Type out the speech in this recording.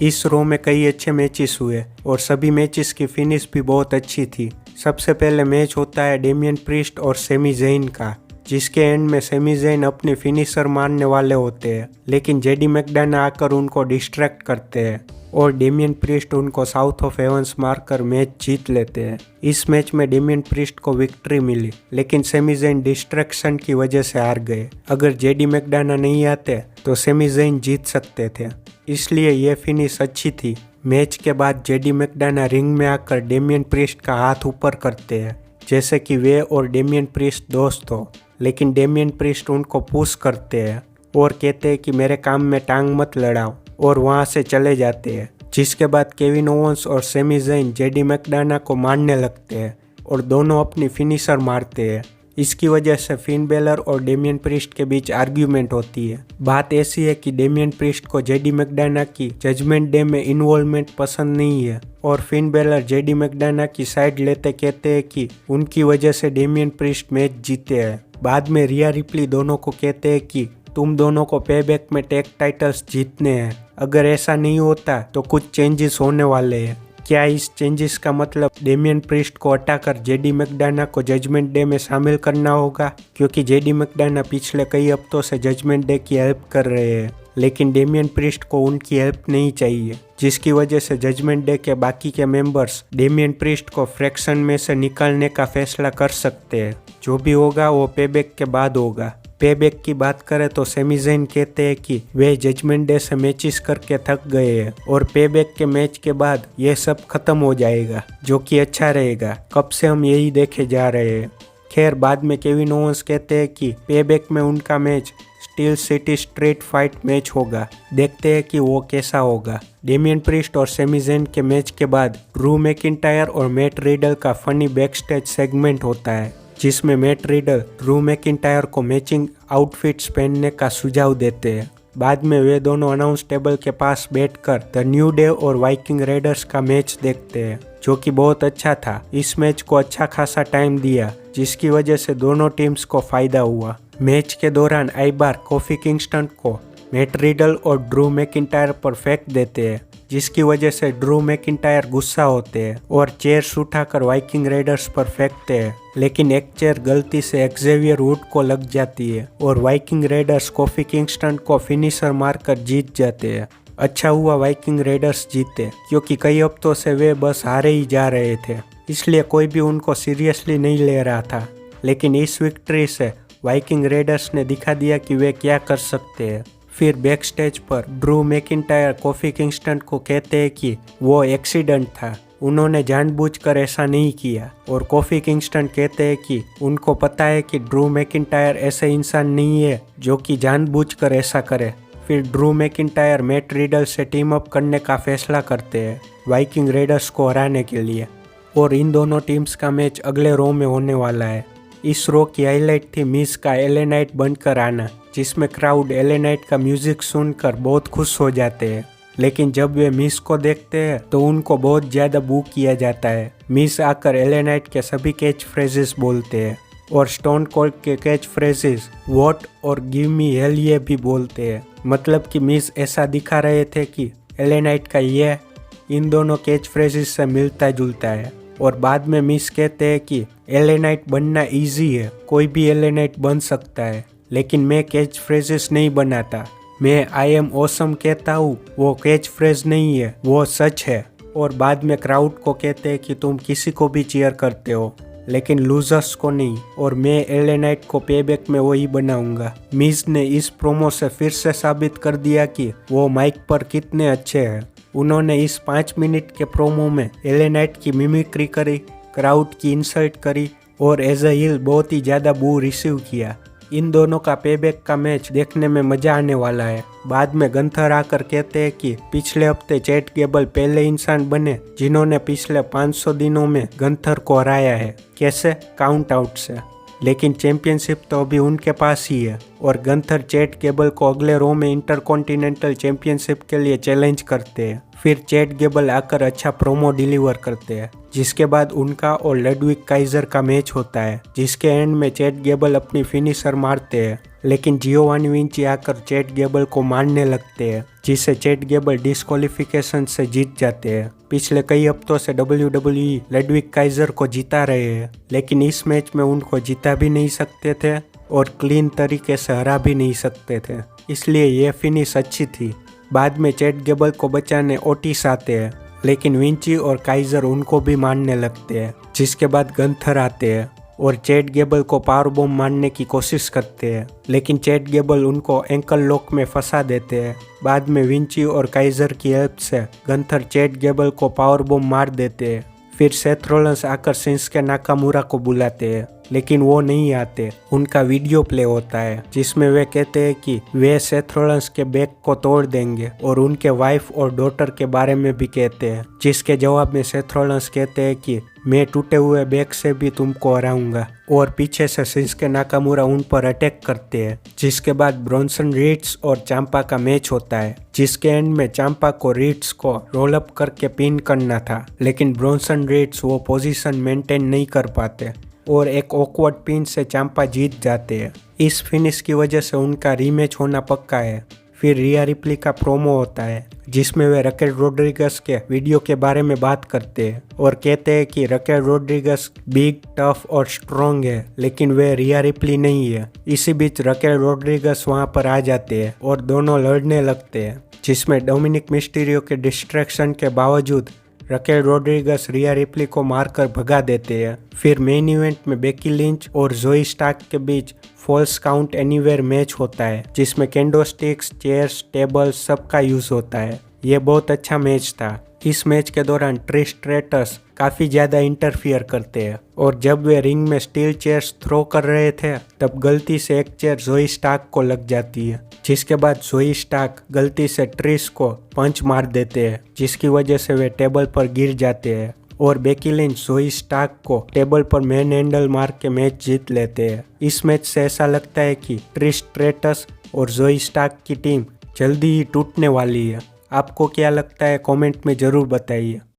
इस रो में कई अच्छे मैचेस हुए और सभी मैचेस की फिनिश भी बहुत अच्छी थी। सबसे पहले मैच होता है डेमियन प्रीस्ट और सेमी ज़ेन का, जिसके एंड में सेमी ज़ेन अपने फिनिशर मारने वाले होते हैं, लेकिन जेडी मैकडाना आकर उनको डिस्ट्रैक्ट करते हैं और डेमियन प्रीस्ट उनको साउथ ऑफ हेवंस मारकर मैच जीत लेते हैं। इस मैच में डेमियन प्रीस्ट को विक्ट्री मिली, लेकिन सेमी ज़ेन डिस्ट्रैक्शन की वजह से हार गए। अगर जेडी मैकडाना नहीं आते तो सेमी ज़ेन जीत सकते थे, इसलिए ये फिनिश अच्छी थी। मैच के बाद जेडी मैकडाना रिंग में आकर डेमियन प्रीस्ट का हाथ ऊपर करते हैं, जैसे कि वे और डेमियन प्रीस्ट दोस्त हो, लेकिन डेमियन प्रीस्ट उनको पुश करते हैं और कहते हैं कि मेरे काम में टांग मत लड़ाओ, और वहां से चले जाते हैं। जिसके बाद केविन ओवेंस और सेमी ज़ेन जेडी मैकडाना को मारने लगते हैं और दोनों अपनी फिनिशर मारते हैं। इसकी वजह से फिन बेलर और डेमियन प्रीस्ट के बीच आर्ग्यूमेंट होती है। बात ऐसी है कि डेमियन प्रीस्ट को जेडी मैकडाना की जजमेंट डे में इन्वॉल्वमेंट पसंद नहीं है और फिन बेलर जेडी मैकडाना की साइड लेते कहते हैं कि उनकी वजह से डेमियन प्रीस्ट मैच जीते हैं। बाद में रिया रिप्ली दोनों को कहते हैं कि तुम दोनों को पेबैक में टैग टाइटल्स जीतने हैं। अगर ऐसा नहीं होता तो कुछ चेंजेस होने वाले हैं। क्या इस चेंजेस का मतलब डेमियन प्रीस्ट को हटाकर जेडी मैकडाना को जजमेंट डे में शामिल करना होगा? क्योंकि जेडी मैकडाना पिछले कई हफ्तों से जजमेंट डे की हेल्प कर रहे हैं, लेकिन डेमियन प्रीस्ट को उनकी हेल्प नहीं चाहिए, जिसकी वजह से जजमेंट डे के बाकी के मेंबर्स डेमियन प्रीस्ट को फ्रैक्शन में से निकालने का फैसला कर सकते हैं। जो भी होगा वो पेबैक के बाद होगा। पेबैक की बात करें तो सेमी ज़ेन कहते हैं कि वे जजमेंट डे से मैचेस करके थक गए हैं और पेबैक के मैच के बाद ये सब खत्म हो जाएगा, जो कि अच्छा रहेगा। कब से हम यही देखे जा रहे हैं। खैर, बाद में केविन ओवेंस कहते हैं कि पेबैक में उनका match steel city street fight match होगा। देखते हैं कि वो कैसा होगा। डेमियन प्रीस्ट और सेमी ज़ेन के मैच के बाद ड्रू मैकिंटायर और मैट रिडल का फनी बैकस्टेज सेगमेंट होता है, जिसमें मैट रिडल ड्रू मैकिंटायर को मैचिंग आउटफिट्स पहनने का सुझाव देते हैं। बाद में वे दोनों अनाउंस टेबल के पास बैठकर द न्यू डे और वाइकिंग रेडर्स का मैच देखते हैं, जो कि बहुत अच्छा था। इस मैच को अच्छा खासा टाइम दिया, जिसकी वजह से दोनों टीम्स को फायदा हुआ। मैच के दौरान आइबार कोफी किंगस्टन को मैट रिडल और ड्रू मैकिंटायर पर फेंक देते हैं, जिसकी वजह से ड्रू मैकिंटायर गुस्सा होते हैं और चेयर्स उठाकर वाइकिंग रेडर्स पर फेंकते हैं, लेकिन एक चेयर गलती से एक्जेवियर वुड को लग जाती है और वाइकिंग रेडर्स कोफी किंगस्टन को फिनिशर मारकर जीत जाते हैं। अच्छा हुआ वाइकिंग रेडर्स जीते, क्योंकि कई हफ्तों से वे बस हारे ही जा रहे थे, इसलिए कोई भी उनको सीरियसली नहीं ले रहा था। लेकिन इस विक्ट्री से वाइकिंग रेडर्स ने दिखा दिया कि वे क्या कर सकते हैं। फिर बैक स्टेज पर ड्रू मैकिंटायर कोफी किंगस्टन को कहते हैं कि वो एक्सीडेंट था, उन्होंने जानबूझकर ऐसा नहीं किया, और कोफी किंगस्टन कहते हैं कि उनको पता है कि ड्रू मैकिंटायर ऐसे इंसान नहीं है जो कि जानबूझकर ऐसा करे। फिर ड्रू मैकिंटायर मैट रिडल से टीम अप करने का फैसला करते हैं वाइकिंग रेडर्स को हराने के लिए, और इन दोनों टीम्स का मैच अगले रो में होने वाला है। इस रो की हाईलाइट थी मिस का एले नाइट बनकर आना, जिसमें क्राउड एले नाइट का म्यूजिक सुनकर बहुत खुश हो जाते हैं, लेकिन जब वे मिस को देखते हैं तो उनको बहुत ज़्यादा बू किया जाता है। मिस आकर एले नाइट के सभी कैच फ्रेजेस बोलते हैं और स्टोन कोल्ड के कैच फ्रेजेस वॉट और गिव मी हेल ये भी बोलते हैं। मतलब कि मिस ऐसा दिखा रहे थे कि एले नाइट का ये इन दोनों कैच फ्रेजेस से मिलता जुलता है। और बाद में मिस कहते हैं कि एले नाइट बनना ईजी है, कोई भी एले नाइट बन सकता है, लेकिन मैं कैच फ्रेजेस नहीं बनाता। मैं आई एम ऑसम कहता हूँ, वो कैच फ्रेज नहीं है, वो सच है। और बाद में क्राउड को कहते हैं कि तुम किसी को भी चीयर करते हो, लेकिन लूजर्स को नहीं, और मैं एले नाइट को पेबैक में वही बनाऊंगा। मिस ने इस प्रोमो से फिर से साबित कर दिया कि वो माइक पर कितने अच्छे हैं। उन्होंने इस 5 मिनट के प्रोमो में एले नाइट की मिमिक्री करी, क्राउड की इंसल्ट करी और एज अ हील बहुत ही ज़्यादा बू रिसीव किया। इन दोनों का पेबैक का मैच देखने में मजा आने वाला है। बाद में गंथर आकर कहते हैं कि पिछले हफ्ते चैट गेबल पहले इंसान बने जिन्होंने पिछले 500 दिनों में गंथर को हराया है। कैसे? काउंट आउट से। लेकिन चैंपियनशिप तो अभी उनके पास ही है, और गंथर चैट गेबल को अगले रो में इंटरकॉन्टिनेंटल चैंपियनशिप के लिए चैलेंज करते हैं। फिर चैट गेबल आकर अच्छा प्रोमो डिलीवर करते हैं, जिसके बाद उनका और लडविग काइजर का मैच होता है, जिसके एंड में चैट गेबल अपनी फिनिशर मारते हैं लेकिन जियोवानी विंची आकर चैट गैबल को मारने लगते हैं, जिससे चैट गैबल डिस्क्वालिफिकेशन से जीत जाते हैं। पिछले कई हफ्तों से WWE लडविग काइजर को जिता रहे हैं, लेकिन इस मैच में उनको जिता भी नहीं सकते थे और क्लीन तरीके से हरा भी नहीं सकते थे, इसलिए ये फिनिश अच्छी थी। बाद में चैट गैबल को बचाने ओटिस आते हैं, लेकिन विंची और काइजर उनको भी मारने लगते हैं, जिसके बाद गंथर आते हैं और चैट गैबल को पावर बॉम्ब मारने की कोशिश करते हैं, लेकिन चैट गैबल उनको एंकल लॉक में फंसा देते हैं। बाद में विंची और काइजर की हेल्प से गंथर चैट गैबल को पावर बॉम्ब मार देते हैं। फिर सेथ रॉलिंस आकर शिंसुके नाकामुरा को बुलाते हैं, लेकिन वो नहीं आते। उनका वीडियो प्ले होता है जिसमें वे कहते हैं कि वे सेथ रॉलिंस के बैक को तोड़ देंगे और उनके वाइफ और डॉटर के बारे में भी कहते हैं, जिसके जवाब में सेथ रॉलिंस कहते हैं कि मैं टूटे हुए बैक से भी तुमको हराऊंगा। और पीछे से शिंसुके नाकामुरा उन पर अटैक करते हैं, जिसके बाद ब्रॉन्सन रीड्स और चांपा का मैच होता है, जिसके एंड में चांपा को रीड्स को रोल अप करके पिन करना था, लेकिन ब्रॉन्सन रीड्स वो पोजीशन मेंटेन नहीं कर पाते और एक ऑकवर्ड पिन से चांपा जीत जाते हैं। इस फिनिश की वजह से उनका रीमैच होना पक्का है। फिर रिया रिप्ली का प्रोमो होता है जिसमें वे रकेल रोड्रिगस के वीडियो के बारे में बात करते हैं और कहते हैं कि रकेल रोड्रिगस बिग, टफ और स्ट्रॉन्ग है, लेकिन वे रिया रिप्ली नहीं है। इसी बीच रकेल रोड्रिगस वहां पर आ जाते हैं और दोनों लड़ने लगते हैं, जिसमें डोमिनिक मिस्टीरियो के डिस्ट्रैक्शन के बावजूद रकेल रोड्रिगस रिया रिप्ली को मारकर भगा देते हैं। फिर मेन इवेंट में बेकी लिंच और जोई स्टार्क के बीच फॉल्स काउंट एनीवेयर मैच होता है, जिसमें कैंडो स्टिक्स, चेयर्स, टेबल्स सबका यूज होता है। ये बहुत अच्छा मैच था। इस मैच के दौरान ट्रिश स्ट्रेटस काफी ज्यादा इंटरफियर करते हैं और जब वे रिंग में स्टील चेयर्स थ्रो कर रहे थे तब गलती से एक चेयर जोई स्टार्क को लग जाती है, जिसके बाद जोई स्टार्क गलती से ट्रिश को पंच मार देते हैं, जिसकी वजह से वे टेबल पर गिर जाते हैं और बेकी लिंच जोई स्टार्क को टेबल पर मैन हैंडल मार के मैच जीत लेते हैं। इस मैच से ऐसा लगता है कि ट्रिश स्ट्रेटस और जोई स्टार्क की टीम जल्दी ही टूटने वाली है। आपको क्या लगता है कमेंट में ज़रूर बताइए।